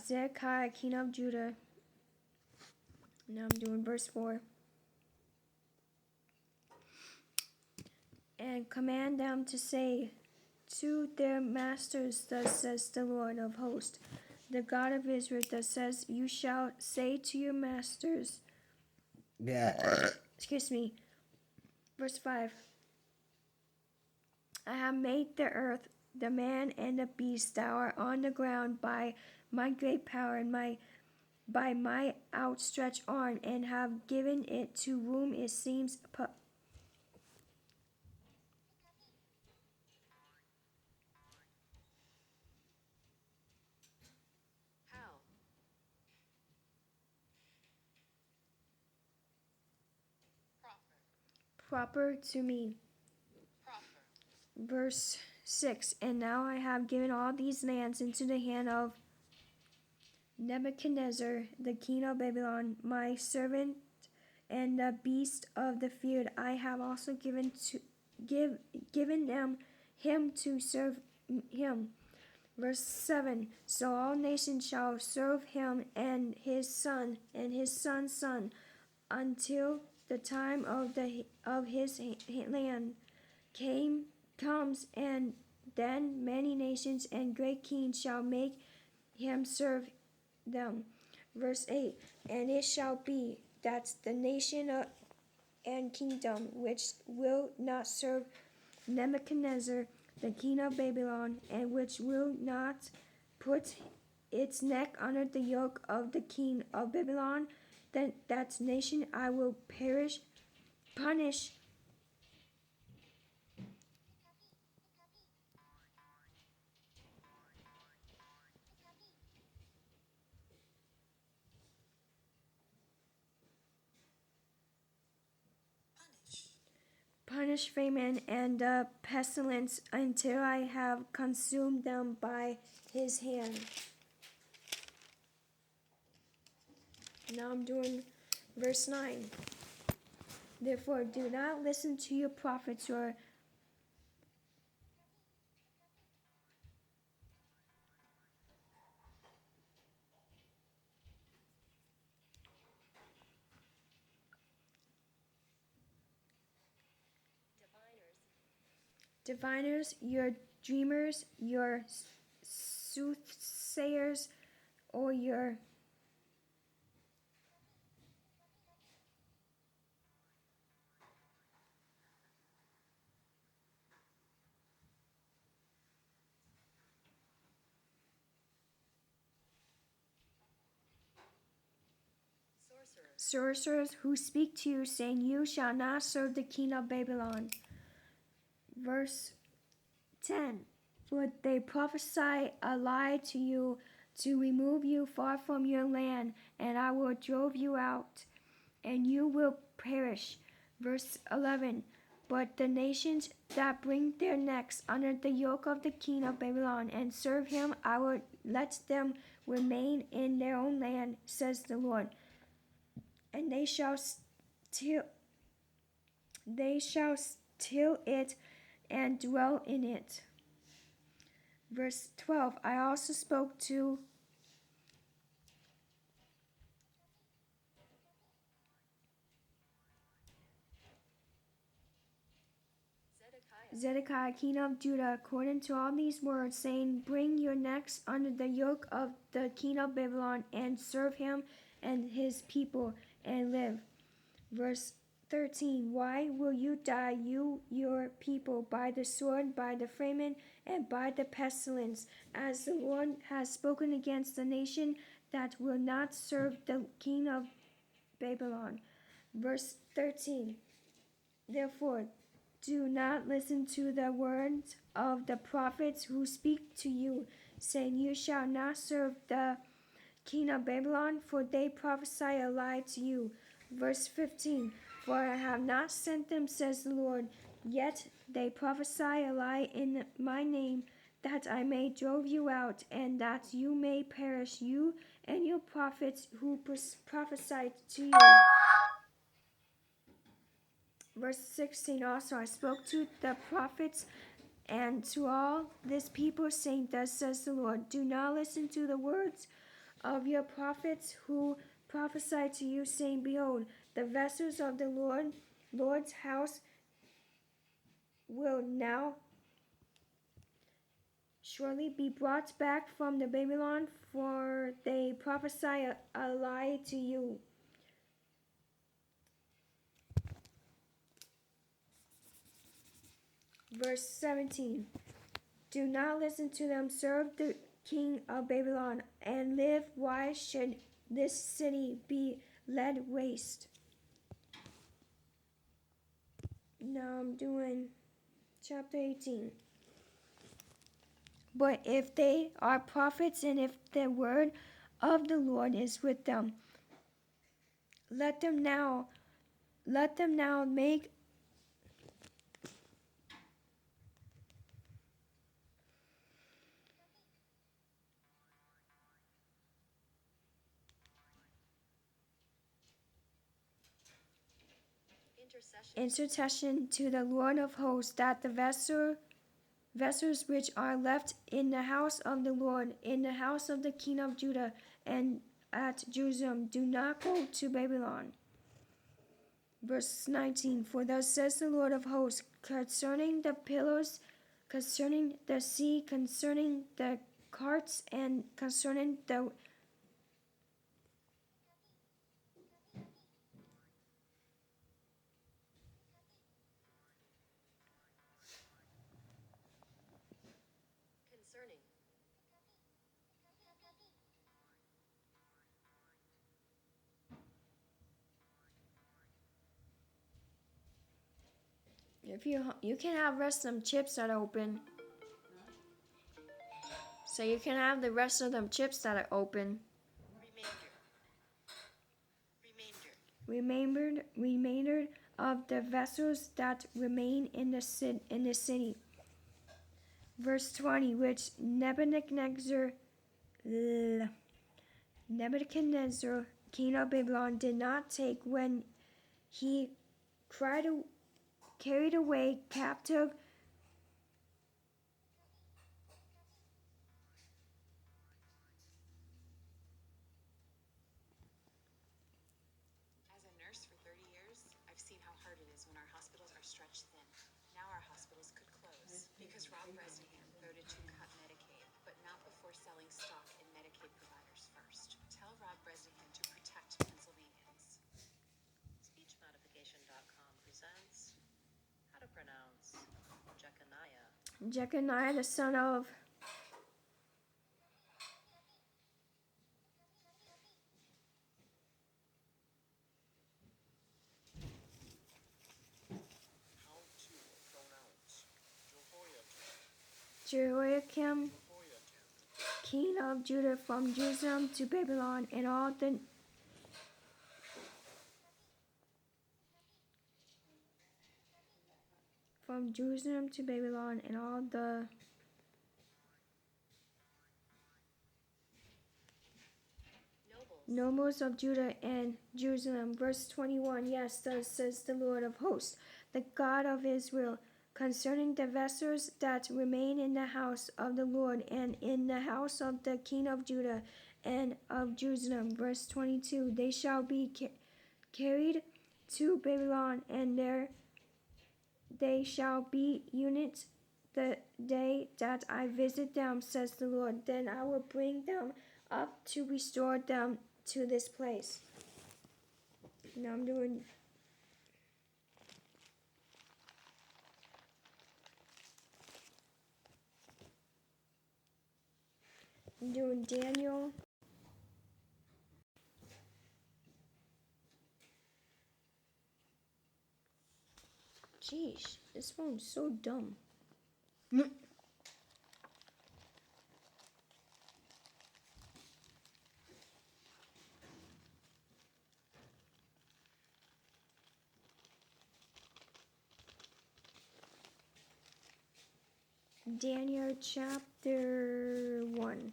Zedekiah, king of Judah. Now I'm doing verse 4. And command them to say to their masters, thus says the Lord of hosts, the God of Israel, thus says, you shall say to your masters, excuse me, verse 5, I have made the earth, the man and the beast that are on the ground by my great power and by my outstretched arm, and have given it to whom it seems proper to me. Verse 6, and now I have given all these lands into the hand of Nebuchadnezzar, the king of Babylon, my servant, and the beast of the field I have also given them him to serve him. Verse 7, so all nations shall serve him and his son and his son's son until the time of his land comes, and then many nations and great kings shall make him serve them. Verse 8, and it shall be that the nation and kingdom which will not serve Nebuchadnezzar, the king of Babylon, and which will not put its neck under the yoke of the king of Babylon, then that nation I will punish. Punish famine and pestilence until I have consumed them by his hand. Now I'm doing verse 9. Therefore, do not listen to your prophets or diviners, your dreamers, your soothsayers, or your sorcerers who speak to you, saying, you shall not serve the king of Babylon. Verse 10, for they prophesy a lie to you to remove you far from your land, and I will drive you out, and you will perish. Verse 11, but the nations that bring their necks under the yoke of the king of Babylon and serve him, I will let them remain in their own land, says the Lord, and they shall till it and dwell in it. Verse 12, I also spoke to Zedekiah, king of Judah, according to all these words, saying, bring your necks under the yoke of the king of Babylon, and serve him and his people, and live. Verse 13, why will you die, you, your people, by the sword, by the famine, and by the pestilence, as the Lord has spoken against the nation that will not serve the king of Babylon? Verse 13, therefore, do not listen to the words of the prophets who speak to you, saying, you shall not serve the king of Babylon, for they prophesy a lie to you. Verse 15, for I have not sent them, says the Lord, yet they prophesy a lie in my name, that I may drive you out, and that you may perish, you and your prophets who prophesied to you. Verse 16, also I spoke to the prophets and to all this people, saying, Thus says the Lord, do not listen to the words of your prophets who prophesy to you, saying, Behold, the vessels of the Lord's house will now surely be brought back from the Babylon, for they prophesy a lie to you. Verse 17. Do not listen to them. Serve the king of Babylon and live. Why should this city be laid waste? Now I'm doing chapter 18. But if they are prophets and if the word of the Lord is with them, let them now make intercession to the Lord of hosts, that the vessels which are left in the house of the Lord, in the house of the king of Judah, and at Jerusalem, do not go to Babylon. Verse 19. For thus says the Lord of hosts, concerning the pillars, concerning the sea, concerning the carts, and concerning the if you can have rest of them chips that are open. So you can have the rest of them chips that are open. Remainder of the vessels that remain in the city. Verse 20, which Nebuchadnezzar, king of Babylon, did not take when he carried away captive Jeconiah, the son of Jehoiakim, king of Judah, from Jerusalem to Babylon, and all the from Jerusalem to Babylon, and all the nobles of Judah and Jerusalem. Verse 21. Yes, thus says the Lord of hosts, the God of Israel, concerning the vessels that remain in the house of the Lord and in the house of the king of Judah and of Jerusalem. Verse 22. They shall be carried to Babylon, and there they shall be units the day that I visit them, says the Lord. Then I will bring them up to restore them to this place. Now I'm doing Daniel. Jeez, this phone's so dumb. Daniel chapter 1.